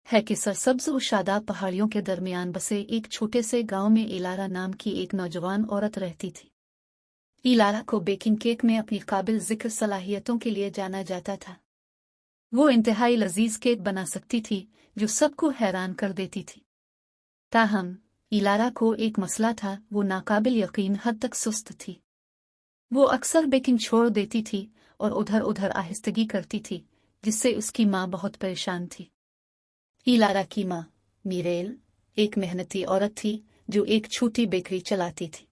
है कि सरसब्ज और शादाब पहाड़ियों के दरमियान बसे एक छोटे से गांव में इलारा नाम की एक नौजवान औरत रहती थी। इलारा को बेकिंग केक में अपनी काबिल जिक्र सलाहियतों के लिए जाना जाता था। वो इंतहाई लजीज केक बना सकती थी जो सबको हैरान कर देती थी। ताहम इलारा को एक मसला था, वो नाकाबिल यकीन हद तक सुस्त थी। वो अक्सर बेकिंग छोड़ देती थी और उधर उधर आहिस्तगी करती थी, जिससे उसकी माँ बहुत परेशान थी। इलारा की माँ मीरेल एक मेहनती औरत थी जो एक छोटी बेकरी चलाती थी।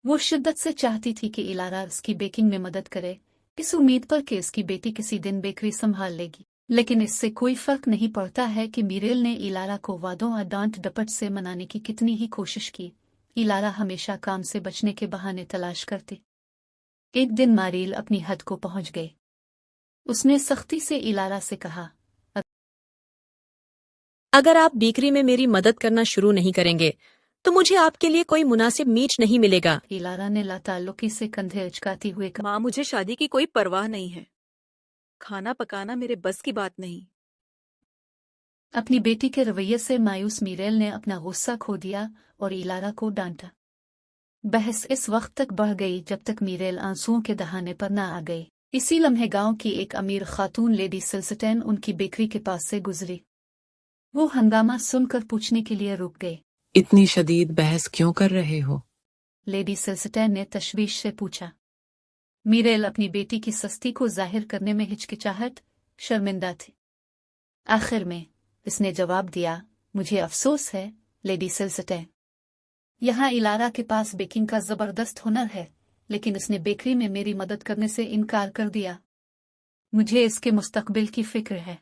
वो शिद्दत से चाहती थी कि इलारा उसकी बेकिंग में मदद करे, इस उम्मीद पर कि उसकी बेटी किसी दिन बेकरी संभाल लेगी। लेकिन इससे कोई फर्क नहीं पड़ता है कि मीरेल ने इलारा को वादों और डांट डपट से मनाने की कितनी ही कोशिश की, इलारा हमेशा काम से बचने के बहाने तलाश करती। एक दिन मारील अपनी हद को पहुंच गई। उसने सख्ती से इलारा से कहा, अगर आप बेकरी में मेरी मदद करना शुरू नहीं करेंगे तो मुझे आपके लिए कोई मुनासिब मीट नहीं मिलेगा। इलारा ने लाताल्लुकी से कंधे उचकाती हुए कहा, माँ, मुझे शादी की कोई परवाह नहीं है। खाना पकाना मेरे बस की बात नहीं। अपनी बेटी के रवैये से मायूस मीरेल ने अपना गुस्सा खो दिया और इलारा को डांटा। बहस इस वक्त तक बढ़ गई जब तक मीरेल आंसुओं के दहाने पर न आ गई। इसी लम्हे गांव की एक अमीर खातून लेडी सिल्सटेन उनकी बेकरी के पास से गुजरी। वो हंगामा सुनकर पूछने के लिए रुक गए। इतनी शदीद बहस क्यों कर रहे हो? लेडी सिल्सटेन ने तशवीश से पूछा। मीरेल अपनी बेटी की सस्ती को जाहिर करने में हिचकिचाहट, शर्मिंदा थी। आखिर में इसने जवाब दिया, मुझे अफसोस है लेडी सिल्सटेन, यहाँ इलारा के पास बेकिंग का जबरदस्त हुनर है, लेकिन उसने बेकरी में मेरी मदद करने से इनकार कर दिया। मुझे इसके मुस्तकबिल की फिक्र है।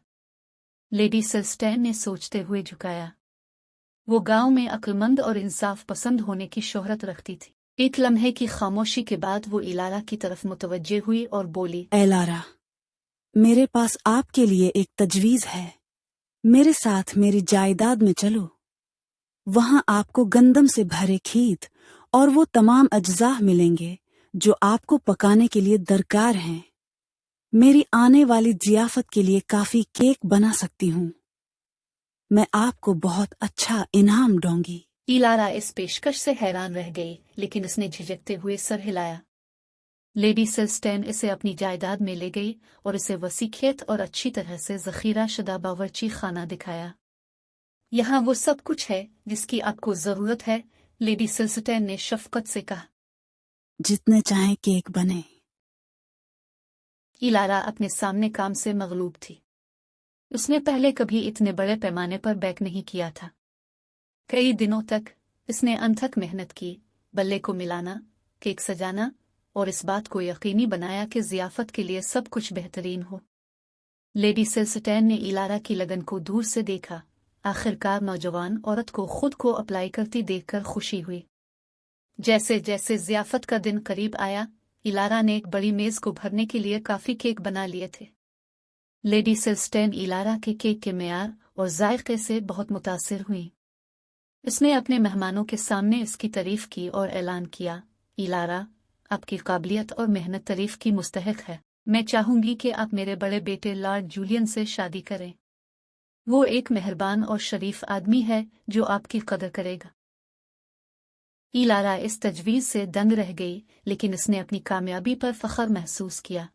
लेडी सिल्सटेन ने सोचते हुए झुकाया। वो गांव में अक्लमंद और इंसाफ पसंद होने की शोहरत रखती थी। एक लम्हे की खामोशी के बाद वो इलारा की तरफ मुतवज्जे हुई और बोली, इलारा, मेरे पास आपके लिए एक तजवीज़ है। मेरे साथ मेरी जायदाद में चलो। वहां आपको गंदम से भरे खेत और वो तमाम अज्जा मिलेंगे जो आपको पकाने के लिए दरकार हैं। मेरी आने वाली जियाफत के लिए काफी केक बना सकती हूँ। मैं आपको बहुत अच्छा इनाम दूंगी। इलारा इस पेशकश से हैरान रह गई, लेकिन उसने झिझकते हुए सर हिलाया। लेडी सिल्सटेन इसे अपनी जायदाद में ले गई और इसे वसी खेत और अच्छी तरह से जखीरा शुदा बावर्ची खाना दिखाया। यहाँ वो सब कुछ है जिसकी आपको जरूरत है, लेडी सिल्सटेन ने शफकत से कहा। जितने चाहे केक बने। इलारा अपने सामने काम से मगलूब थी। उसने पहले कभी इतने बड़े पैमाने पर बेक नहीं किया था। कई दिनों तक इसने अनथक मेहनत की, बल्ले को मिलाना, केक सजाना और इस बात को यकीनी बनाया कि ज़ियाफत के लिए सब कुछ बेहतरीन हो। लेडी सिल्सटेन ने इलारा की लगन को दूर से देखा। आखिरकार नौजवान औरत को खुद को अप्लाई करती देखकर खुशी हुई। जैसे जैसे ज़ियाफत का दिन करीब आया, इलारा ने एक बड़ी मेज़ को भरने के लिए काफ़ी केक बना लिए थे। लेडी सिल्सटेन इलारा के केक के मेयार और जायके से बहुत मुतासिर हुई। उसने अपने मेहमानों के सामने इसकी तारीफ की और ऐलान किया, इलारा, आपकी काबिलियत और मेहनत तारीफ की मुस्तहिक है। मैं चाहूंगी कि आप मेरे बड़े बेटे लॉर्ड जूलियन से शादी करें। वो एक मेहरबान और शरीफ आदमी है जो आपकी कदर करेगा। इलारा इस तजवीज़ से दंग रह गई, लेकिन उसने अपनी कामयाबी पर फख्र महसूस किया।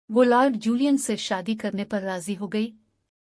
वो लॉर्ड जूलियन से शादी करने पर राजी हो गई